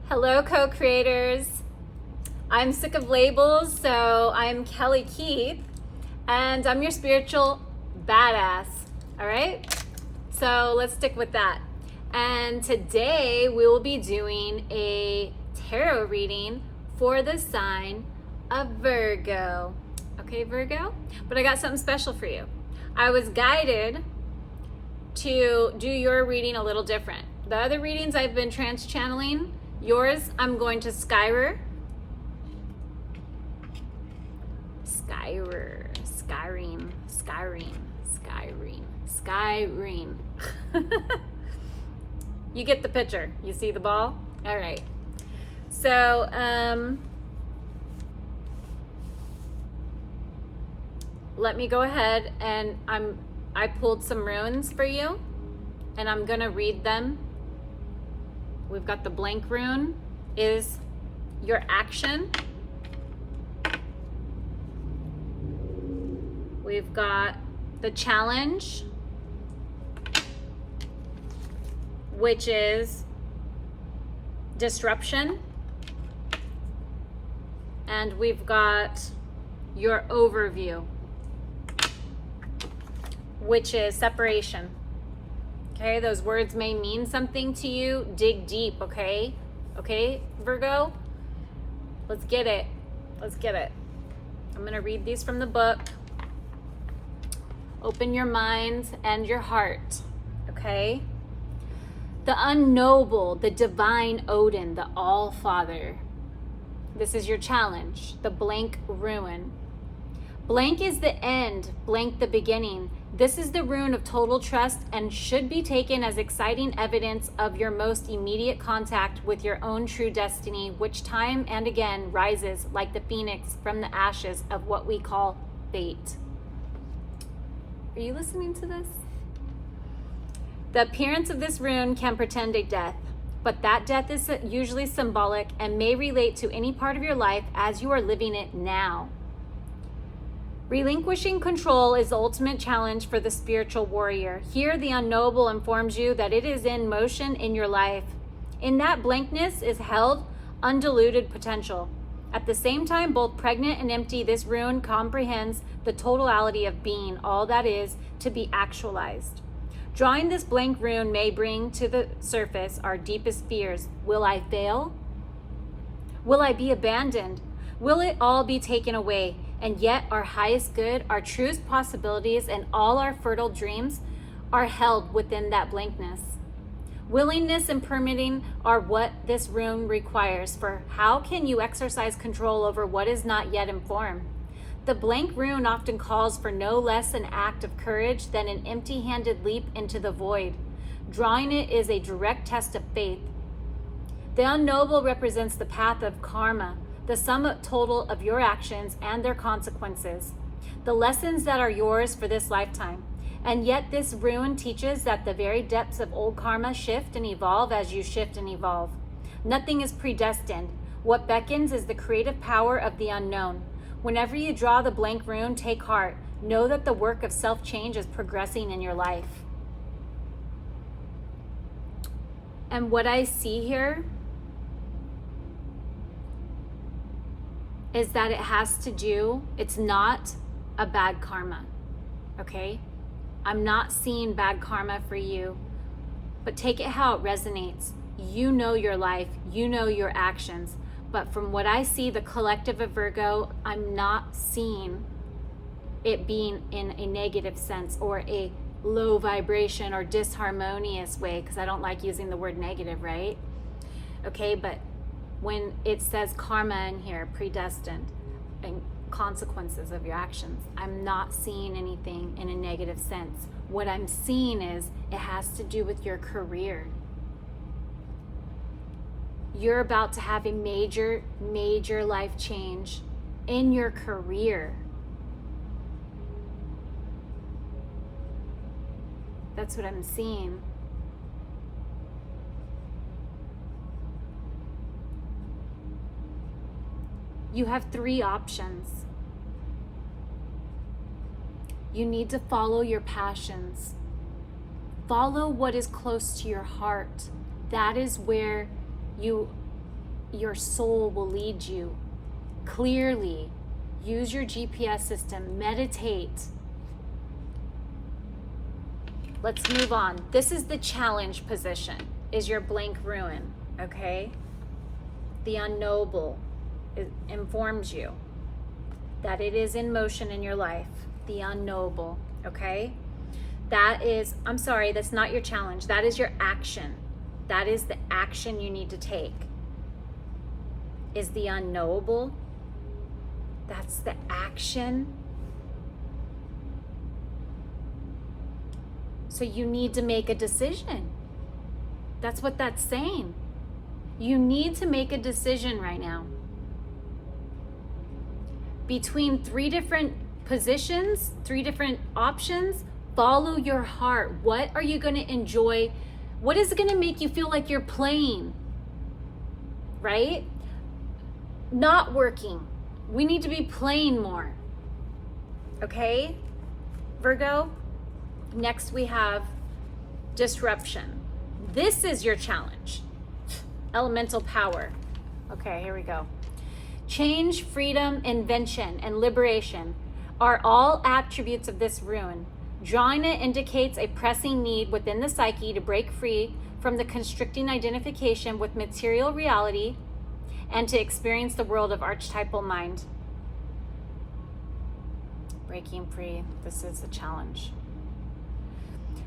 Hello, co-creators. I'm sick of labels, so I'm Kelly Keith, and I'm your spiritual badass, all right? So let's stick with that. And today we will be doing a tarot reading for the sign of Virgo. Okay, Virgo? But I got something special for you. I was guided to do your reading a little different. The other readings I've been trans-channeling. Yours, I'm going to Scrying. You get the picture. You see the ball? All right. So, let me go ahead and I pulled some runes for you, and I'm gonna read them. We've got the blank rune is your action. We've got the challenge, which is disruption. And we've got your overview, which is separation. Okay, those words may mean something to you. Dig deep, okay? Okay, Virgo? Let's get it. Let's get it. I'm gonna read these from the book. Open your mind and your heart, okay? The unknowable, the divine Odin, the All-Father. This is your challenge, the blank rune. Blank is the end, blank the beginning. This is the rune of total trust and should be taken as exciting evidence of your most immediate contact with your own true destiny, which time and again rises like the phoenix from the ashes of what we call fate. Are you listening to this? The appearance of this rune can portend a death, but that death is usually symbolic and may relate to any part of your life as you are living it now. Relinquishing control is the ultimate challenge for the spiritual warrior. Here, the unknowable informs you that it is in motion in your life. In that blankness is held undiluted potential. At the same time, both pregnant and empty, this rune comprehends the totality of being, all that is to be actualized. Drawing this blank rune may bring to the surface our deepest fears. Will I fail? Will I be abandoned? Will it all be taken away? And yet our highest good, our truest possibilities, and all our fertile dreams are held within that blankness. Willingness and permitting are what this rune requires, for how can you exercise control over what is not yet informed? The blank rune often calls for no less an act of courage than an empty-handed leap into the void. Drawing it is a direct test of faith. The unknowable represents the path of karma, the sum total of your actions and their consequences, the lessons that are yours for this lifetime. And yet this rune teaches that the very depths of old karma shift and evolve as you shift and evolve. Nothing is predestined. What beckons is the creative power of the unknown. Whenever you draw the blank rune, take heart. Know that the work of self-change is progressing in your life. And what I see here is that it has to do, it's not a bad karma, okay? I'm not seeing bad karma for you, but take it how it resonates. You know your life, you know your actions, but from what I see, the collective of Virgo, I'm not seeing it being in a negative sense or a low vibration or disharmonious way, because I don't like using the word negative, right? Okay, but when it says karma in here, predestined, and consequences of your actions, I'm not seeing anything in a negative sense. What I'm seeing is it has to do with your career. You're about to have a major, major life change in your career. That's what I'm seeing. You have three options. You need to follow your passions. Follow what is close to your heart. That is where you your soul will lead you clearly. Use your GPS system, meditate. Let's move on. This is the challenge position, is your blank ruin, okay? The unknowable informs you that it is in motion in your life, the unknowable, okay? That is, I'm sorry, that's not your challenge. That is your action. That is the action you need to take. Is the unknowable. That's the action. So you need to make a decision. That's what that's saying. You need to make a decision right now. Between 3 different positions, 3 different options, follow your heart. What are you going to enjoy? What is going to make you feel like you're playing? Right? Not working. We need to be playing more. Okay? Virgo, next we have disruption. This is your challenge. Elemental power. Okay, here we go. Change, freedom, invention, and liberation are all attributes of this rune. Drawing it indicates a pressing need within the psyche to break free from the constricting identification with material reality and to experience the world of archetypal mind. Breaking free, this is the challenge.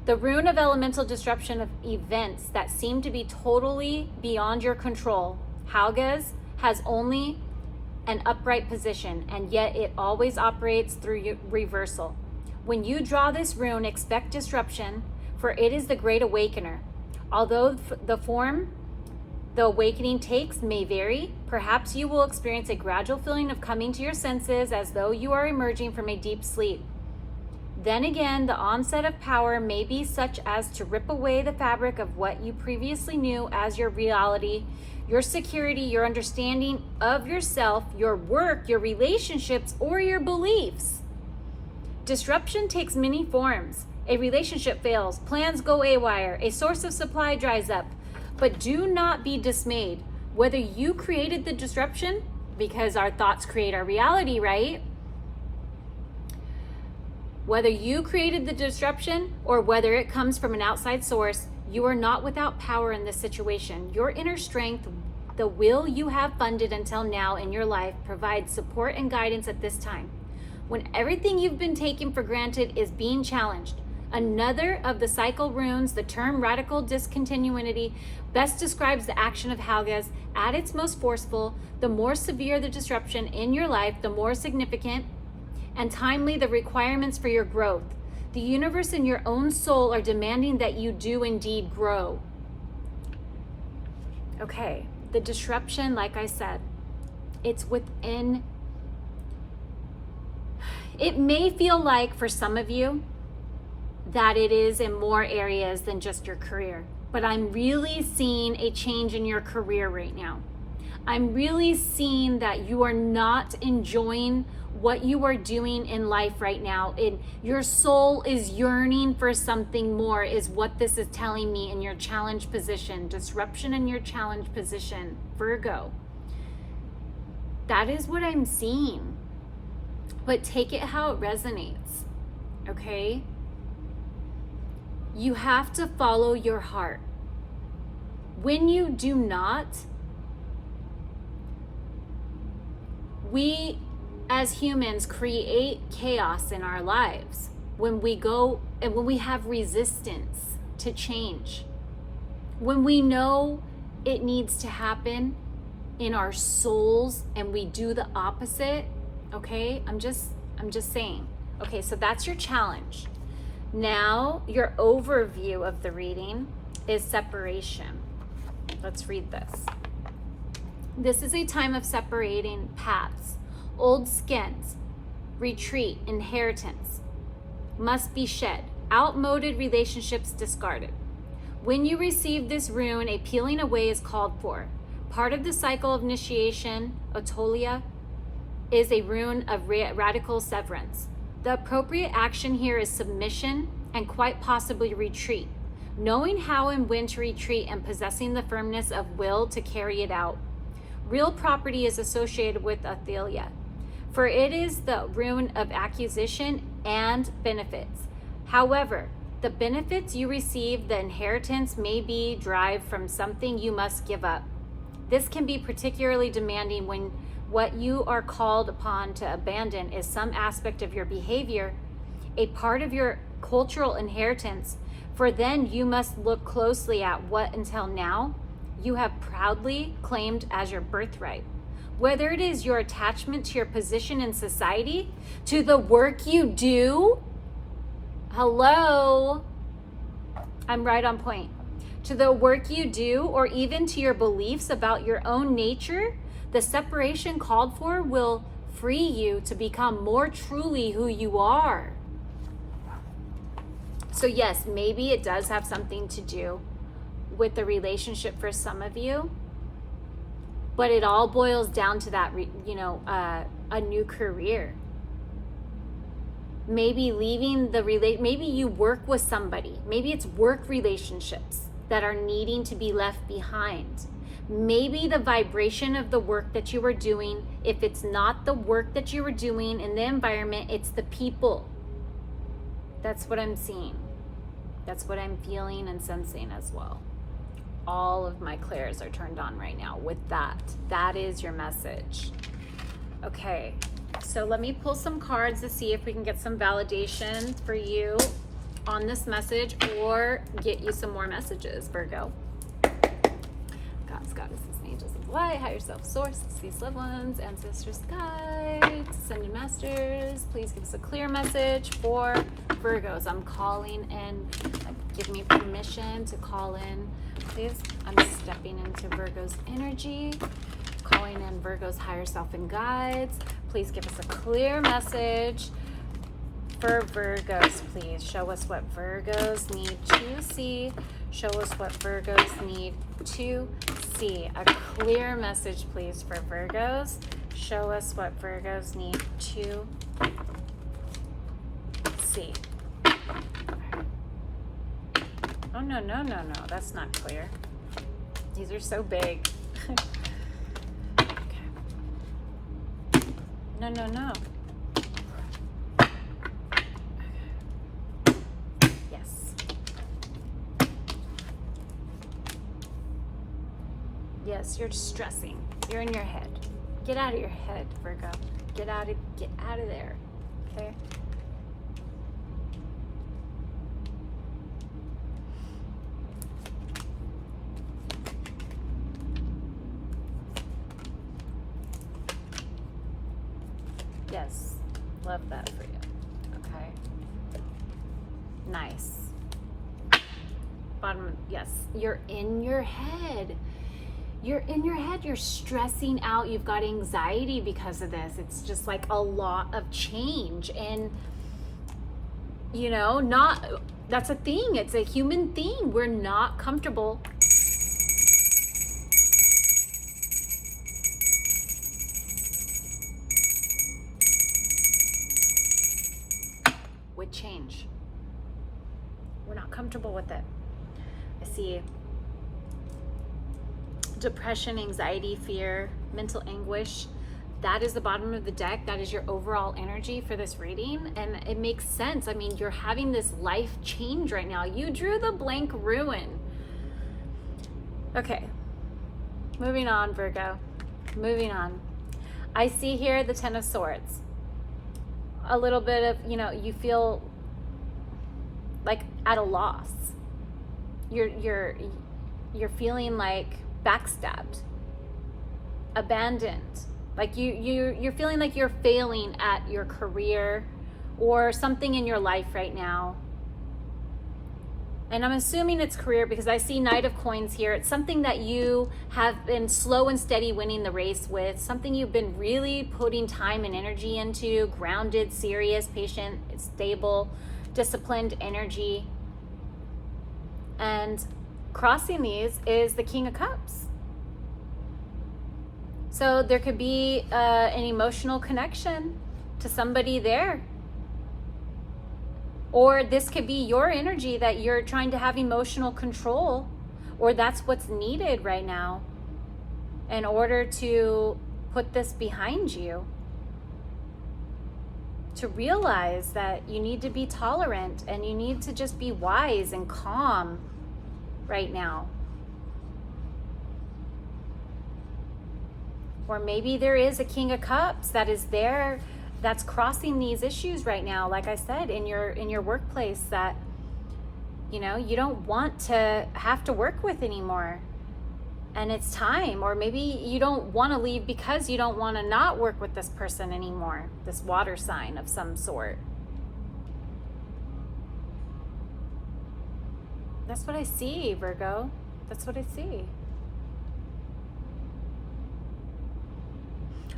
The rune of elemental disruption of events that seem to be totally beyond your control. Hauges has only an upright position, and yet it always operates through reversal. When you draw this rune, expect disruption, for it is the great awakener. Although the form the awakening takes may vary, perhaps you will experience a gradual feeling of coming to your senses as though you are emerging from a deep sleep. Then again, the onset of power may be such as to rip away the fabric of what you previously knew as your reality, your security, your understanding of yourself, your work, your relationships, or your beliefs. Disruption takes many forms. A relationship fails, plans go haywire, a source of supply dries up. But do not be dismayed. Whether you created the disruption, because our thoughts create our reality, right? Whether you created the disruption or whether it comes from an outside source, you are not without power in this situation. Your inner strength, the will you have funded until now in your life, provides support and guidance at this time, when everything you've been taking for granted is being challenged. Another of the cycle runes, the term radical discontinuity, best describes the action of Hauges. At its most forceful, the more severe the disruption in your life, the more significant and timely the requirements for your growth. The universe and your own soul are demanding that you do indeed grow. Okay, the disruption, like I said, it's within. It may feel like for some of you that it is in more areas than just your career, but I'm really seeing a change in your career right now. I'm really seeing that you are not enjoying what you are doing in life right now. Your soul is yearning for something more, is what this is telling me in your challenge position. Disruption in your challenge position, Virgo. That is what I'm seeing. But take it how it resonates, okay? You have to follow your heart. When you do not, we as humans create chaos in our lives when we go and when we have resistance to change. When we know it needs to happen in our souls and we do the opposite, okay? I'm just saying. Okay, so that's your challenge. Now, your overview of the reading is separation. Let's read this. This is a time of separating paths. Old skins, retreat, inheritance must be shed. Outmoded relationships discarded. When you receive this rune, a peeling away is called for. Part of the cycle of initiation, Otolia, is a rune of radical severance. The appropriate action here is submission and quite possibly retreat, knowing how and when to retreat and possessing the firmness of will to carry it out. Real property is associated with Athelia, for it is the rune of acquisition and benefits. However, the benefits you receive, the inheritance, may be derived from something you must give up. This can be particularly demanding when what you are called upon to abandon is some aspect of your behavior, a part of your cultural inheritance, for then you must look closely at what until now you have proudly claimed as your birthright. Whether it is your attachment to your position in society, to the work you do, hello, I'm right on point, to the work you do, or even to your beliefs about your own nature, the separation called for will free you to become more truly who you are. So yes, maybe it does have something to do with the relationship for some of you, but it all boils down to that, a new career. Maybe leaving maybe you work with somebody. Maybe it's work relationships that are needing to be left behind. Maybe the vibration of the work that you were doing, if it's not the work that you were doing in the environment, it's the people. That's what I'm seeing. That's what I'm feeling and sensing as well. All of my clairs are turned on right now with that. That is your message. Okay, so let me pull some cards to see if we can get some validation for you on this message or get you some more messages, Virgo. Gods, goddesses, angels of light, higher self, source, these loved ones, ancestors, guides, ascended masters, please give us a clear message for Virgos. I'm calling in, give me permission to call in, please. I'm stepping into Virgo's energy, calling in Virgo's higher self and guides. Please give us a clear message for Virgos, please. Show us what Virgos need to see. Show us what Virgos need to see. A clear message, please, for Virgos. Show us what Virgos need to see. Oh, no. That's not clear. These are so big. Okay. No. Yes. Yes, you're stressing. You're in your head. Get out of your head, Virgo. Get out of there. Okay? Yes, love that for you. Okay. Nice. Bottom, yes, you're in your head. You're in your head, you're stressing out, you've got anxiety because of this. It's just like a lot of change. And, that's a thing. It's a human thing. We're not comfortable with change. We're not comfortable with it. I see depression, anxiety, fear, mental anguish. That is the bottom of the deck. That is your overall energy for this reading. And it makes sense. I mean, you're having this life change right now. You drew the blank ruin. Okay. Moving on, Virgo. Moving on. I see here the Ten of Swords. A little bit of, you feel like at a loss. You're feeling like backstabbed, abandoned, like you're feeling like you're failing at your career or something in your life right now. And I'm assuming it's career because I see Knight of Coins here. It's something that you have been slow and steady winning the race with, something you've been really putting time and energy into, grounded, serious, patient, stable, disciplined energy. And crossing these is the King of Cups. So there could be an emotional connection to somebody there. Or this could be your energy that you're trying to have emotional control, or that's what's needed right now. in order to put this behind you, to realize that you need to be tolerant and you need to just be wise and calm right now. Or maybe there is a King of Cups that is there, that's crossing these issues right now, like I said, in your workplace, that you don't want to have to work with anymore, and it's time. Or maybe you don't want to leave because you don't want to not work with this person anymore, this water sign of some sort. That's what I see, Virgo. That's what I see.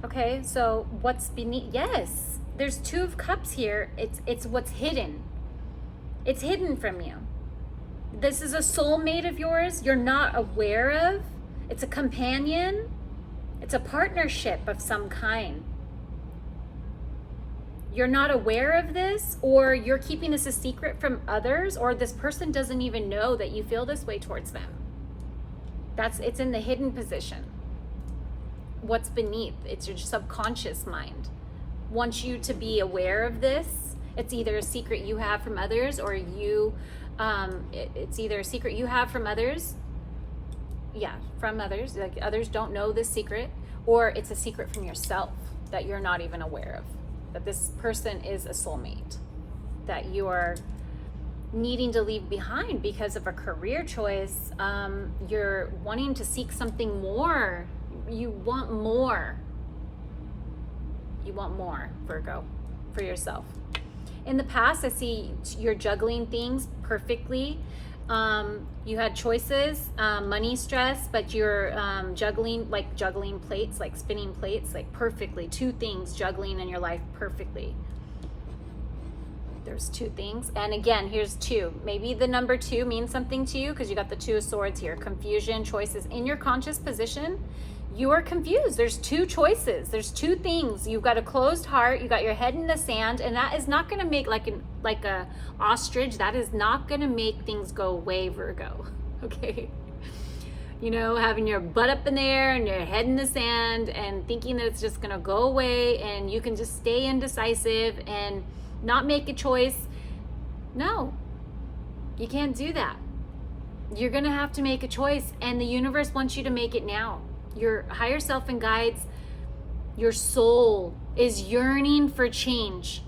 Okay, so what's beneath? Yes, there's Two of Cups here. It's what's hidden. It's hidden from you. This is a soulmate of yours you're not aware of. It's a companion. It's a partnership of some kind. You're not aware of this, or you're keeping this a secret from others, or this person doesn't even know that you feel this way towards them. It's in the hidden position. What's beneath? It's your subconscious mind wants you to be aware of this. It's either a secret you have from others, or it's either a secret you have from others. Yeah, from others. Like others don't know this secret, or it's a secret from yourself that you're not even aware of. That this person is a soulmate that you are needing to leave behind because of a career choice. You're wanting to seek something more. You want more. You want more, Virgo, for yourself. In the past, I see you're juggling things perfectly. You had choices, money stress, but you're juggling plates, like spinning plates, like perfectly. Two things juggling in your life perfectly. There's two things. And again, here's two. Maybe the number two means something to you because you got the Two of Swords here. Confusion, choices. In your conscious position, you are confused. There's two choices. There's two things. You've got a closed heart. You got your head in the sand, and that is not going to make like a ostrich. That is not going to make things go away, Virgo. Okay. Having your butt up in the air and your head in the sand and thinking that it's just going to go away and you can just stay indecisive and not make a choice. No, you can't do that. You're going to have to make a choice, and the universe wants you to make it now. Your higher self and guides, your soul is yearning for change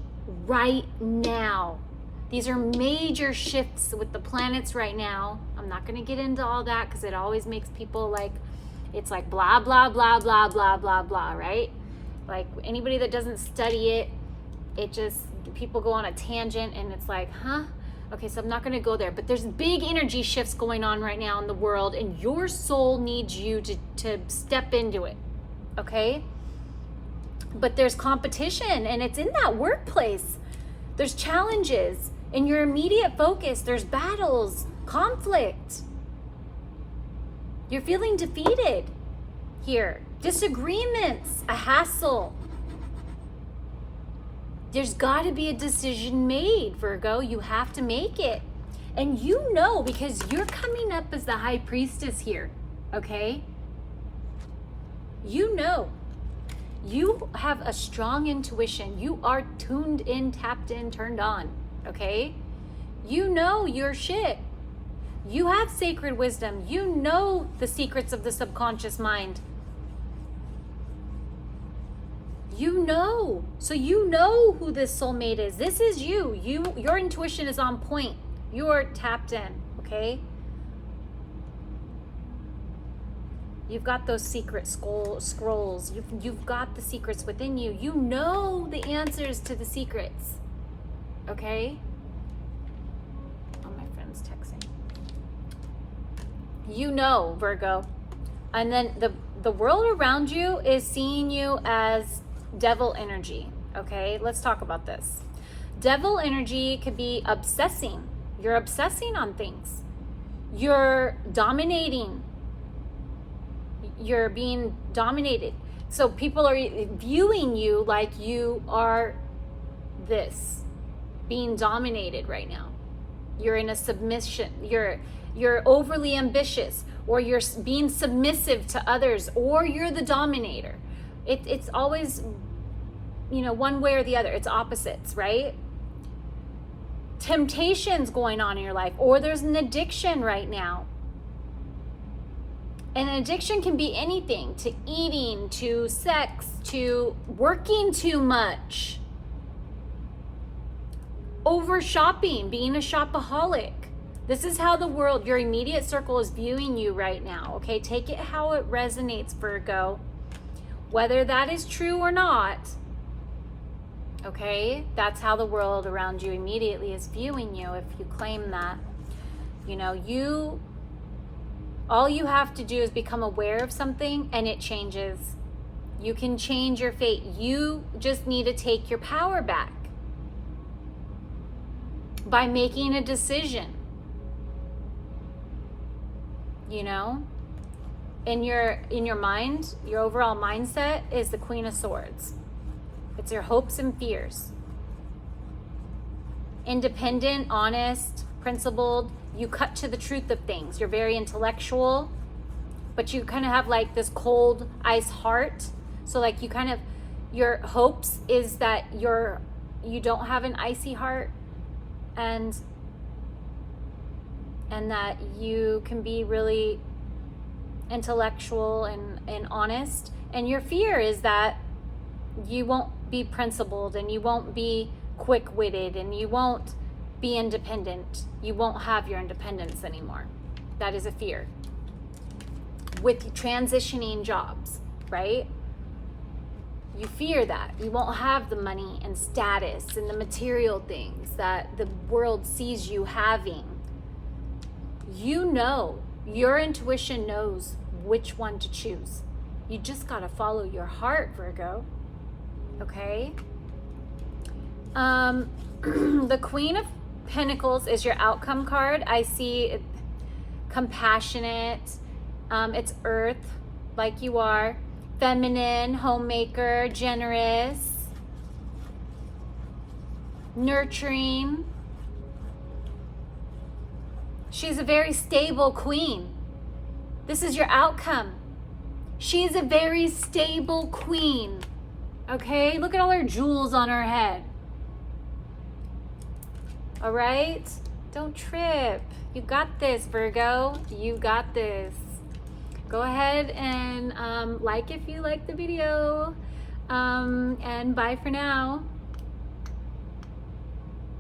right now. These are major shifts with the planets right now. I'm not going to get into all that because it always makes people like, it's like blah, blah, blah, blah, blah, blah, blah, right? Like anybody that doesn't study it just, people go on a tangent and it's like, huh? Okay, so I'm not going to go there, but there's big energy shifts going on right now in the world, and your soul needs you to step into it, okay? But there's competition, and it's in that workplace. There's challenges in your immediate focus. There's battles, conflict. You're feeling defeated here. Disagreements, a hassle. There's got to be a decision made, Virgo. You have to make it. And because you're coming up as the high priestess here, okay? You have a strong intuition. You are tuned in, tapped in, turned on, okay? You know your shit. You have sacred wisdom. You know the secrets of the subconscious mind. So you know who this soulmate is. This is you. Your intuition is on point. You're tapped in, okay? You've got those secret scrolls. You've got the secrets within you. You know the answers to the secrets, okay? Oh, my friend's texting. Virgo. And then the world around you is seeing you as devil energy, okay? Let's talk about this. Devil energy could be obsessing. You're obsessing on things. You're dominating. You're being dominated. So people are viewing you like you are being dominated right now. You're in a submission. You're overly ambitious, or you're being submissive to others, or you're the dominator. It's always, one way or the other. It's opposites, right? Temptations going on in your life, or there's an addiction right now. And an addiction can be anything, to eating, to sex, to working too much, over shopping, being a shopaholic. This is how the world, your immediate circle, is viewing you right now. Okay, take it how it resonates, Virgo. Whether that is true or not, okay, that's how the world around you immediately is viewing you if you claim that. All you have to do is become aware of something and it changes. You can change your fate. You just need to take your power back by making a decision. In your mind, your overall mindset is the Queen of Swords. It's your hopes and fears. Independent, honest, principled. You cut to the truth of things. You're very intellectual, but you kind of have like this cold ice heart. So like your hopes is that you don't have an icy heart, and that you can be really intellectual and honest. And your fear is that you won't be principled, and you won't be quick-witted, and you won't be independent. You won't have your independence anymore. That is a fear. With transitioning jobs, right? You fear that you won't have the money and status and the material things that the world sees you having. Your intuition knows which one to choose. You just got to follow your heart, Virgo. Okay? The Queen of Pentacles is your outcome card. I see compassionate. It's earth, like you are. Feminine, homemaker, generous, nurturing. She's a very stable queen. This is your outcome. She's a very stable queen. Okay? Look at all her jewels on her head. All right? Don't trip. You got this, Virgo. You got this. Go ahead and like if you like the video. And bye for now.